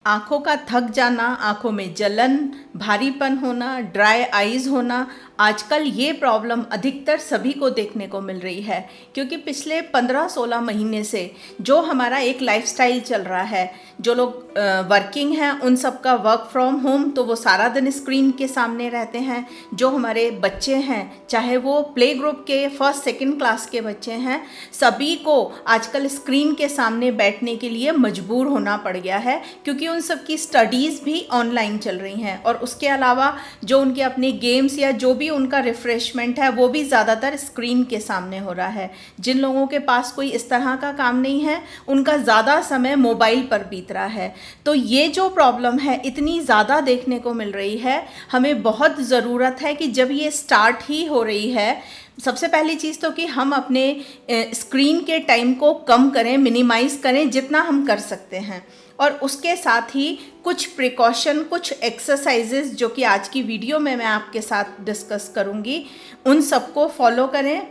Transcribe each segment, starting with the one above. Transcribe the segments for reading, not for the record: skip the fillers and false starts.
आँखों का थक जाना, आँखों में जलन, भारीपन होना, ड्राई आईज होना, आजकल ये प्रॉब्लम अधिकतर सभी को देखने को मिल रही है क्योंकि पिछले 15-16 महीने से जो हमारा एक लाइफस्टाइल चल रहा है, जो लोग वर्किंग हैं उन सब का वर्क फ्रॉम होम, तो वो सारा दिन स्क्रीन के सामने रहते हैं। जो हमारे बच्चे हैं, चाहे वो प्ले ग्रुप के फर्स्ट सेकंड क्लास के बच्चे हैं, सभी को आजकल स्क्रीन के सामने बैठने के लिए मजबूर होना पड़ गया है क्योंकि उन सब की स्टडीज़ भी ऑनलाइन चल रही हैं और उसके अलावा जो उनके अपने गेम्स या जो भी उनका रिफ़्रेशमेंट है वो भी ज़्यादातर स्क्रीन के सामने हो रहा है। जिन लोगों के पास कोई इस तरह का काम नहीं है उनका ज़्यादा समय मोबाइल पर बीत रहा है। तो ये जो प्रॉब्लम है इतनी ज़्यादा देखने को मिल रही है, हमें बहुत ज़रूरत है कि जब ये स्टार्ट ही हो रही है, सबसे पहली चीज़ तो कि हम अपने स्क्रीन के टाइम को कम करें, मिनिमाइज़ करें जितना हम कर सकते हैं। और उसके साथ ही कुछ प्रिकॉशन, कुछ एक्सरसाइजेज जो कि आज की वीडियो में मैं आपके साथ डिस्कस करूँगी, उन सबको फॉलो करें।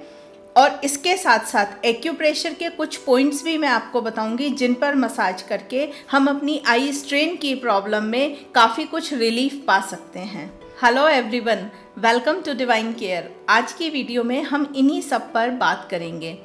और इसके साथ साथ एक्यूप्रेशर के कुछ पॉइंट्स भी मैं आपको बताऊंगी जिन पर मसाज करके हम अपनी आई स्ट्रेन की प्रॉब्लम में काफ़ी कुछ रिलीफ पा सकते हैं। Hello everyone, welcome to divine care. आज की वीडियो में हम इन्हीं सब पर बात करेंगे।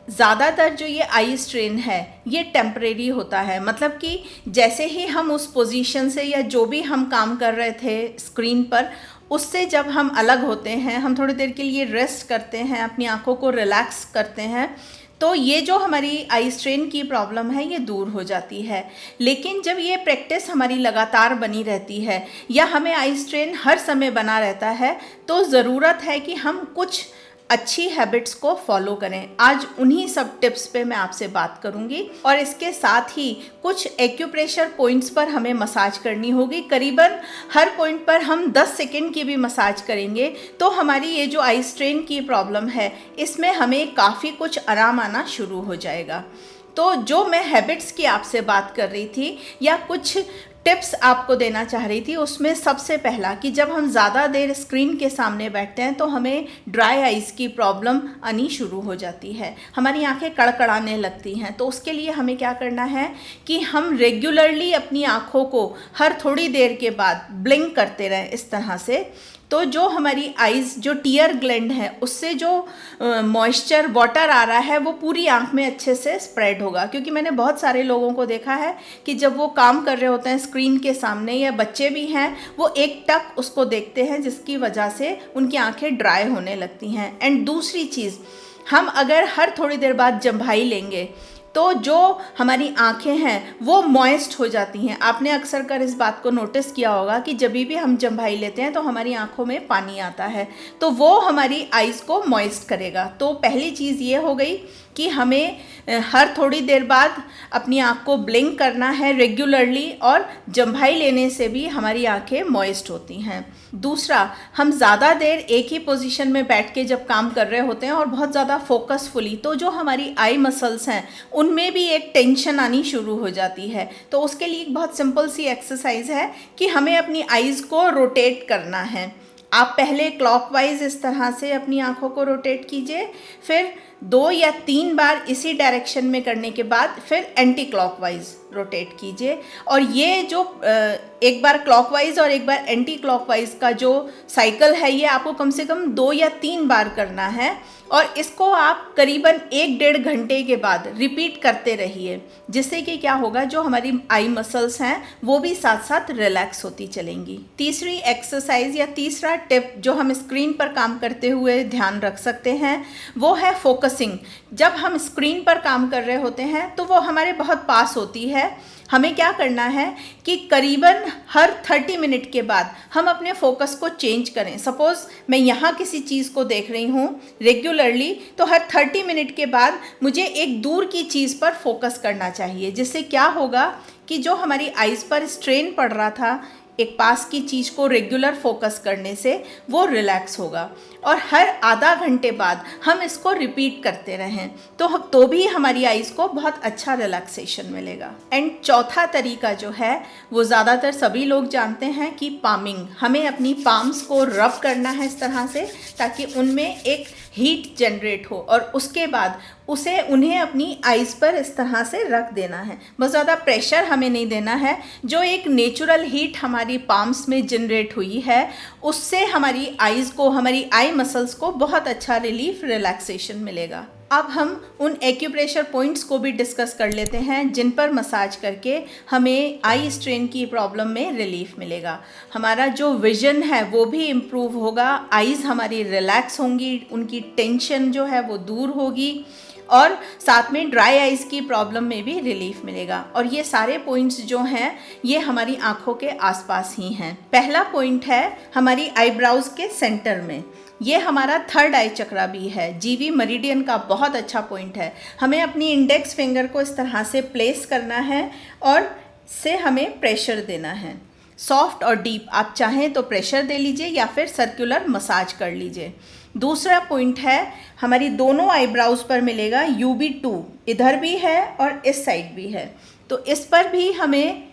ज़्यादातर जो ये आई स्ट्रेन है ये टेम्परेरी होता है, मतलब कि जैसे ही हम उस पोजीशन से या जो भी हम काम कर रहे थे स्क्रीन पर, उससे जब हम अलग होते हैं, हम थोड़ी देर के लिए रेस्ट करते हैं, अपनी आँखों को रिलैक्स करते हैं, तो ये जो हमारी आई स्ट्रेन की प्रॉब्लम है ये दूर हो जाती है। लेकिन जब ये प्रैक्टिस हमारी लगातार बनी रहती है या हमें आई स्ट्रेन हर समय बना रहता है, तो ज़रूरत है कि हम कुछ अच्छी हैबिट्स को फॉलो करें। आज उन्हीं सब टिप्स पे मैं आपसे बात करूंगी और इसके साथ ही कुछ एक्यूप्रेशर पॉइंट्स पर हमें मसाज करनी होगी। करीबन हर पॉइंट पर हम 10 सेकेंड की भी मसाज करेंगे तो हमारी ये जो आई स्ट्रेन की प्रॉब्लम है इसमें हमें काफ़ी कुछ आराम आना शुरू हो जाएगा। तो जो मैं हैबिट्स की आपसे बात कर रही थी या कुछ टिप्स आपको देना चाह रही थी, उसमें सबसे पहला कि जब हम ज़्यादा देर स्क्रीन के सामने बैठते हैं तो हमें ड्राई आइज़ की प्रॉब्लम आनी शुरू हो जाती है, हमारी आंखें कड़कड़ाने लगती हैं। तो उसके लिए हमें क्या करना है कि हम रेगुलरली अपनी आँखों को हर थोड़ी देर के बाद ब्लिंक करते रहें इस तरह से। तो जो हमारी आइज़, जो टीयर ग्लैंड है, उससे जो मॉइस्चर, वाटर आ रहा है वो पूरी आंख में अच्छे से स्प्रेड होगा। क्योंकि मैंने बहुत सारे लोगों को देखा है कि जब वो काम कर रहे होते हैं स्क्रीन के सामने, या बच्चे भी हैं, वो एक टक उसको देखते हैं जिसकी वजह से उनकी आंखें ड्राई होने लगती हैं। एंड दूसरी चीज़, हम अगर हर थोड़ी देर बाद जम्भाई लेंगे तो जो हमारी आंखें हैं वो मॉइस्ट हो जाती हैं। आपने अक्सर कर इस बात को नोटिस किया होगा कि जब भी हम जम्भाई लेते हैं तो हमारी आंखों में पानी आता है, तो वो हमारी आइज़ को मॉइस्ट करेगा। तो पहली चीज़ ये हो गई कि हमें हर थोड़ी देर बाद अपनी आँख को ब्लिंक करना है रेगुलरली, और जम्भाई लेने से भी हमारी आँखें मॉइस्ट होती हैं। दूसरा, हम ज़्यादा देर एक ही पोजीशन में बैठ के जब काम कर रहे होते हैं और बहुत ज़्यादा फोकसफुली, तो जो हमारी आई मसल्स हैं उनमें भी एक टेंशन आनी शुरू हो जाती है। तो उसके लिए एक बहुत सिंपल सी एक्सरसाइज है कि हमें अपनी आइज़ को रोटेट करना है। आप पहले क्लॉकवाइज इस तरह से अपनी आँखों को रोटेट कीजिए, फिर 2 या 3 बार इसी डायरेक्शन में करने के बाद फिर एंटी क्लॉकवाइज रोटेट कीजिए। और ये जो एक बार क्लॉकवाइज और एक बार एंटी क्लॉकवाइज का जो साइकिल है ये आपको कम से कम 2 या 3 बार करना है, और इसको आप करीबन 1-1.5 घंटे के बाद रिपीट करते रहिए, जिससे कि क्या होगा, जो हमारी आई मसल्स हैं वो भी साथ साथ रिलैक्स होती चलेंगी। तीसरी एक्सरसाइज या तीसरा टिप जो हम स्क्रीन पर काम करते हुए ध्यान रख सकते हैं वो है फोकसिंग। जब हम स्क्रीन पर काम कर रहे होते हैं तो वो हमारे बहुत पास होती है। हमें क्या करना है कि करीबन हर 30 मिनट के बाद हम अपने फोकस को चेंज करें। सपोज़ मैं यहाँ किसी चीज़ को देख रही हूँ रेगुलरली, तो हर 30 मिनट के बाद मुझे एक दूर की चीज़ पर फोकस करना चाहिए, जिससे क्या होगा कि जो हमारी आइज़ पर स्ट्रेन पड़ रहा था एक पास की चीज़ को रेगुलर फोकस करने से, वो रिलैक्स होगा। और हर आधा घंटे बाद हम इसको रिपीट करते रहें तो भी हमारी आइज़ को बहुत अच्छा रिलैक्सेशन मिलेगा। एंड चौथा तरीका जो है वो ज़्यादातर सभी लोग जानते हैं कि पामिंग। हमें अपनी पाम्स को रब करना है इस तरह से ताकि उनमें एक हीट जनरेट हो और उसके बाद उन्हें अपनी आइज़ पर इस तरह से रख देना है। बहुत ज़्यादा प्रेशर हमें नहीं देना है। जो एक नेचुरल हीट हमारी पाम्स में जनरेट हुई है उससे हमारी आइज़ को, हमारी आई मसल्स को बहुत अच्छा रिलीफ, रिलैक्सेशन मिलेगा। अब हम उन एक्यूप्रेशर पॉइंट्स को भी डिस्कस कर लेते हैं जिन पर मसाज करके हमें आई स्ट्रेन की प्रॉब्लम में रिलीफ मिलेगा। हमारा जो विज़न है वो भी इम्प्रूव होगा, आइज़ हमारी रिलैक्स होंगी, उनकी टेंशन जो है वो दूर होगी और साथ में ड्राई आइज़ की प्रॉब्लम में भी रिलीफ मिलेगा। और ये सारे पॉइंट्स जो हैं ये हमारी आँखों के आसपास ही हैं। पहला पॉइंट है हमारी आईब्राउज़ के सेंटर में, ये हमारा थर्ड आई चक्रा भी है। जीवी मेरिडियन का बहुत अच्छा पॉइंट है। हमें अपनी इंडेक्स फिंगर को इस तरह से प्लेस करना है और से हमें प्रेशर देना है, सॉफ्ट और डीप। आप चाहें तो प्रेशर दे लीजिए या फिर सर्कुलर मसाज कर लीजिए। दूसरा पॉइंट है हमारी दोनों आईब्राउज़ पर मिलेगा UB2, इधर भी है और इस साइड भी है, तो इस पर भी हमें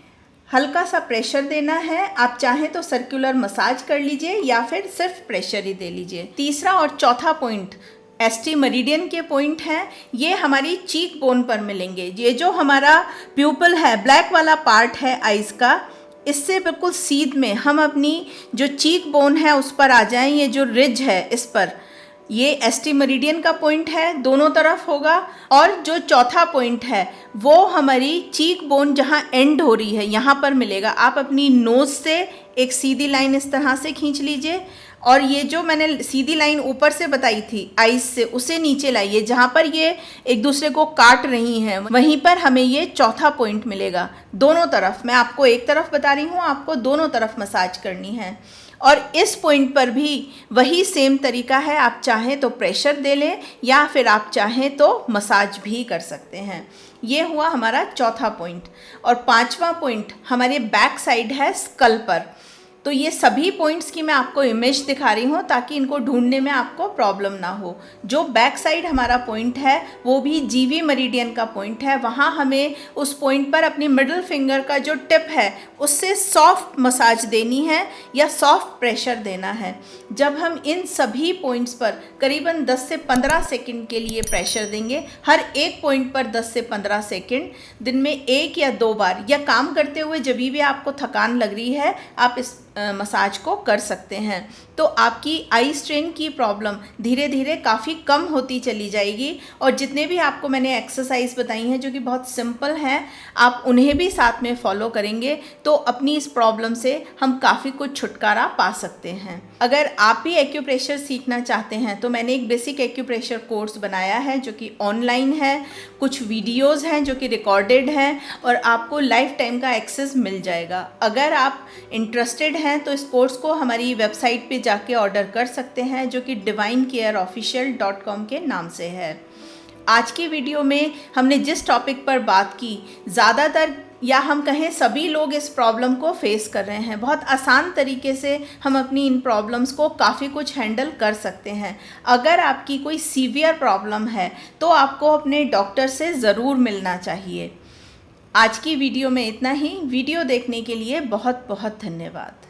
हल्का सा प्रेशर देना है। आप चाहें तो सर्कुलर मसाज कर लीजिए या फिर सिर्फ प्रेशर ही दे लीजिए। तीसरा और चौथा पॉइंट ST मेरिडियन के पॉइंट हैं, ये हमारी चीक बोन पर मिलेंगे। ये जो हमारा प्यूपल है, ब्लैक वाला पार्ट है आइज़ का, इससे बिल्कुल सीध में हम अपनी जो चीक बोन है उस पर आ जाएं। ये जो रिज है इस पर, ये ST मेरिडियन का पॉइंट है, दोनों तरफ होगा। और जो चौथा पॉइंट है वो हमारी चीक बोन जहाँ एंड हो रही है यहाँ पर मिलेगा। आप अपनी नोज़ से एक सीधी लाइन इस तरह से खींच लीजिए और ये जो मैंने सीधी लाइन ऊपर से बताई थी आइज़ से, उसे नीचे लाइए। जहाँ पर ये एक दूसरे को काट रही हैं वहीं पर हमें ये चौथा पॉइंट मिलेगा। दोनों तरफ, मैं आपको एक तरफ बता रही हूँ, आपको दोनों तरफ मसाज करनी है। और इस पॉइंट पर भी वही सेम तरीका है, आप चाहें तो प्रेशर दे लें या फिर आप चाहें तो मसाज भी कर सकते हैं। ये हुआ हमारा चौथा पॉइंट। और पांचवा पॉइंट हमारे बैक साइड है स्कल पर। तो ये सभी पॉइंट्स की मैं आपको इमेज दिखा रही हूँ ताकि इनको ढूंढने में आपको प्रॉब्लम ना हो। जो बैक साइड हमारा पॉइंट है वो भी जीवी मेरिडियन का पॉइंट है। वहाँ हमें उस पॉइंट पर अपनी मिडिल फिंगर का जो टिप है उससे सॉफ्ट मसाज देनी है या सॉफ्ट प्रेशर देना है। जब हम इन सभी पॉइंट्स पर करीबन 10 से 15 सेकंड के लिए प्रेशर देंगे, हर एक पॉइंट पर 10 से 15 सेकंड, दिन में 1 या 2 बार, या काम करते हुए जब भी आपको थकान लग रही है आप इस मसाज को कर सकते हैं, तो आपकी आई स्ट्रेन की प्रॉब्लम धीरे धीरे काफ़ी कम होती चली जाएगी। और जितने भी आपको मैंने एक्सरसाइज बताई हैं जो कि बहुत सिंपल हैं, आप उन्हें भी साथ में फॉलो करेंगे तो अपनी इस प्रॉब्लम से हम काफ़ी कुछ छुटकारा पा सकते हैं। अगर आप भी एक्यूप्रेशर सीखना चाहते हैं तो मैंने एक बेसिक एक्यूप्रेशर कोर्स बनाया है जो कि ऑनलाइन है, कुछ वीडियोज़ हैं जो कि रिकॉर्डेड हैं और आपको लाइफ टाइम का एक्सेस मिल जाएगा। अगर आप इंटरेस्टेड हैं तो इस कोर्स को हमारी वेबसाइट पे जाके ऑर्डर कर सकते हैं जो कि divinecareofficial.com के नाम से है। आज की वीडियो में हमने जिस टॉपिक पर बात की, ज़्यादातर या हम कहें सभी लोग इस प्रॉब्लम को फेस कर रहे हैं। बहुत आसान तरीके से हम अपनी इन प्रॉब्लम्स को काफ़ी कुछ हैंडल कर सकते हैं। अगर आपकी कोई सीवियर प्रॉब्लम है तो आपको अपने डॉक्टर से ज़रूर मिलना चाहिए। आज की वीडियो में इतना ही। वीडियो देखने के लिए बहुत बहुत धन्यवाद।